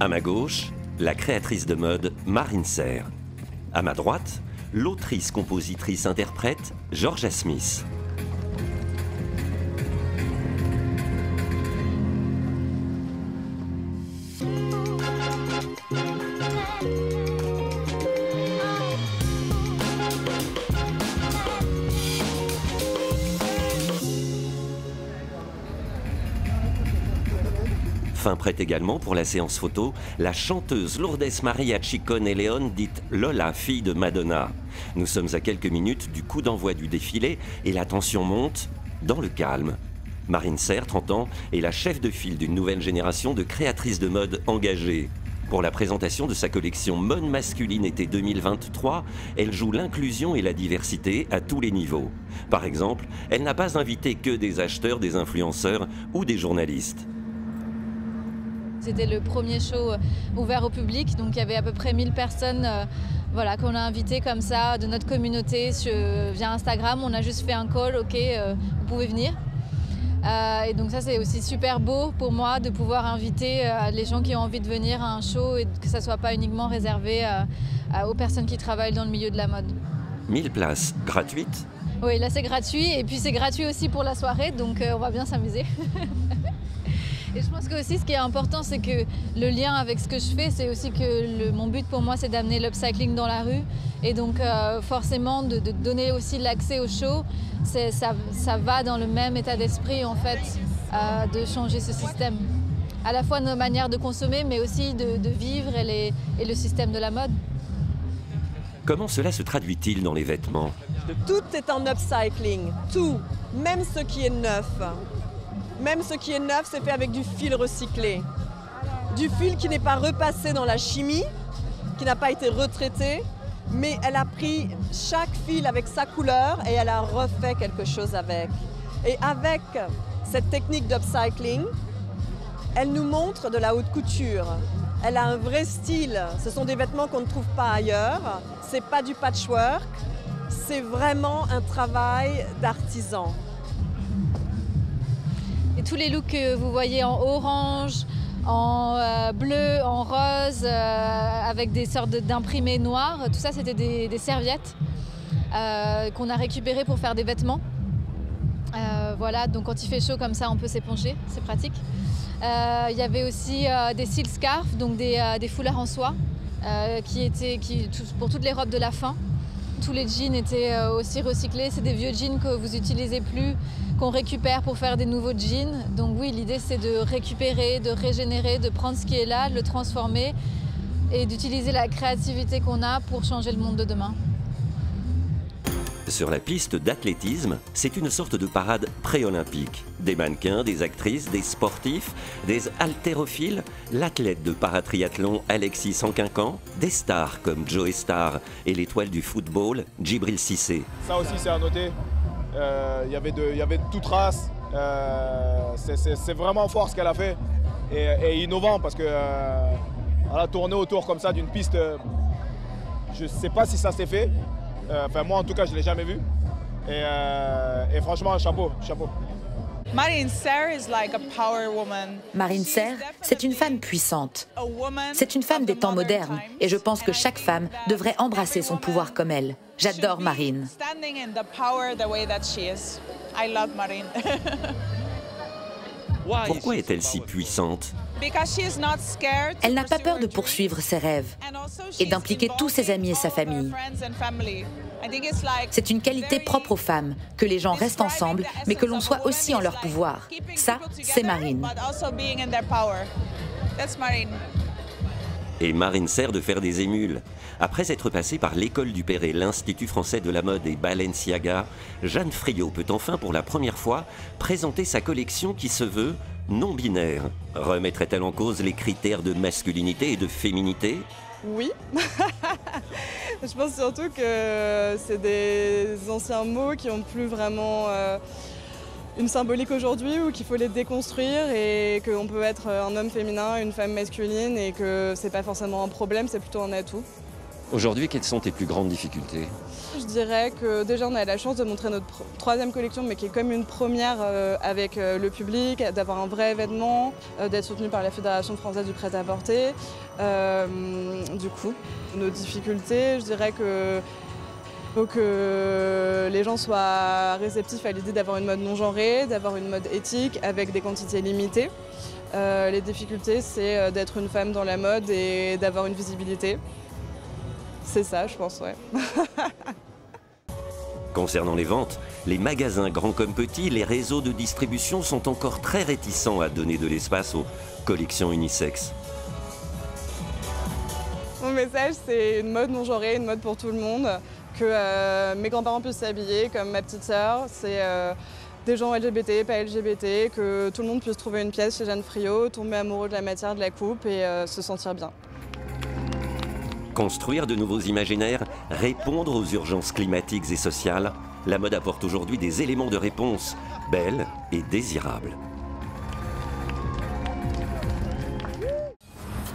À ma gauche, la créatrice de mode Marine Serre. À ma droite, l'autrice, compositrice, interprète Georgia Smith. Fin prête également pour la séance photo, la chanteuse Lourdes Maria Chicone León, dite Lola, fille de Madonna. Nous sommes à quelques minutes du coup d'envoi du défilé et la tension monte dans le calme. Marine Serre, 30 ans, est la chef de file d'une nouvelle génération de créatrices de mode engagées. Pour la présentation de sa collection Mode masculine été 2023, elle joue l'inclusion et la diversité à tous les niveaux. Par exemple, elle n'a pas invité que des acheteurs, des influenceurs ou des journalistes. C'était le premier show ouvert au public, donc il y avait à peu près 1000 personnes voilà, qu'on a invitées comme ça de notre communauté via Instagram. On a juste fait un call, ok, vous pouvez venir. Et donc ça c'est aussi super beau pour moi de pouvoir inviter les gens qui ont envie de venir à un show et que ça ne soit pas uniquement réservé aux personnes qui travaillent dans le milieu de la mode. 1000 places gratuites? Oui, là c'est gratuit et puis c'est gratuit aussi pour la soirée, donc on va bien s'amuser. Et je pense que aussi ce qui est important, c'est que le lien avec ce que je fais, c'est aussi que mon but pour moi, c'est d'amener l'upcycling dans la rue. Et donc forcément, de donner aussi l'accès au show, ça va dans le même état d'esprit en fait, de changer ce système. À la fois nos manières de consommer, mais aussi de vivre et le système de la mode. Comment cela se traduit-il dans les vêtements? Tout est en upcycling, tout, même ce qui est neuf. Même ce qui est neuf, c'est fait avec du fil recyclé. Du fil qui n'est pas repassé dans la chimie, qui n'a pas été retraité, mais elle a pris chaque fil avec sa couleur et elle a refait quelque chose avec. Et avec cette technique d'upcycling, elle nous montre de la haute couture. Elle a un vrai style. Ce sont des vêtements qu'on ne trouve pas ailleurs. C'est pas du patchwork, c'est vraiment un travail d'artisan. Et tous les looks que vous voyez en orange, en bleu, en rose, avec des sortes d'imprimés noirs, tout ça c'était des serviettes qu'on a récupérées pour faire des vêtements. Voilà, donc quand il fait chaud comme ça, on peut s'époncher, c'est pratique. Il y avait aussi des silk scarves, donc des foulards en soie, pour toutes les robes de la fin. Tous les jeans étaient aussi recyclés, c'est des vieux jeans que vous n'utilisez plus, qu'on récupère pour faire des nouveaux jeans. Donc oui, l'idée c'est de récupérer, de régénérer, de prendre ce qui est là, de le transformer et d'utiliser la créativité qu'on a pour changer le monde de demain. Sur la piste d'athlétisme, c'est une sorte de parade pré-olympique. Des mannequins, des actrices, des sportifs, des haltérophiles, l'athlète de paratriathlon Alexis Sanquinquan, des stars comme Joe Star et l'étoile du football Djibril Cissé. Ça aussi c'est à noter, il y avait de toute race, c'est vraiment fort ce qu'elle a fait et innovant parce que elle a tourné autour comme ça d'une piste, je ne sais pas si ça s'est fait. Enfin, moi, en tout cas, je ne l'ai jamais vu. Et franchement, chapeau, chapeau. Marine Serre, c'est une femme puissante. C'est une femme des temps modernes. Et je pense que chaque femme devrait embrasser son pouvoir comme elle. J'adore Marine. Pourquoi est-elle si puissante? Elle n'a pas peur de poursuivre ses rêves et d'impliquer tous ses amis et sa famille. C'est une qualité propre aux femmes, que les gens restent ensemble, mais que l'on soit aussi en leur pouvoir. Ça, c'est Marine. Et Marine Serre de faire des émules. Après être passée par l'École du Perret, l'Institut français de la mode et Balenciaga, Jeanne Friot peut enfin pour la première fois présenter sa collection qui se veut non-binaire. Remettrait-elle en cause les critères de masculinité et de féminité? Oui. Je pense surtout que c'est des anciens mots qui n'ont plus vraiment une symbolique aujourd'hui ou qu'il faut les déconstruire et qu'on peut être un homme féminin, une femme masculine et que c'est pas forcément un problème, c'est plutôt un atout. Aujourd'hui, quelles sont tes plus grandes difficultés? Je dirais que déjà on a la chance de montrer notre troisième collection, mais qui est comme une première avec le public, d'avoir un vrai événement, d'être soutenu par la Fédération française du prêt-à-porter. Du coup, nos difficultés, je dirais que faut que les gens soient réceptifs à l'idée d'avoir une mode non genrée, d'avoir une mode éthique avec des quantités limitées. Les difficultés, c'est d'être une femme dans la mode et d'avoir une visibilité. C'est ça, je pense, ouais. Concernant les ventes, les magasins grands comme petits, les réseaux de distribution sont encore très réticents à donner de l'espace aux collections unisexes. Mon message, c'est une mode non genrée, une mode pour tout le monde, que mes grands-parents puissent s'habiller comme ma petite sœur. C'est des gens LGBT, pas LGBT, que tout le monde puisse trouver une pièce chez Jeanne Friot, tomber amoureux de la matière de la coupe et se sentir bien. Construire de nouveaux imaginaires, répondre aux urgences climatiques et sociales, la mode apporte aujourd'hui des éléments de réponse belles et désirables.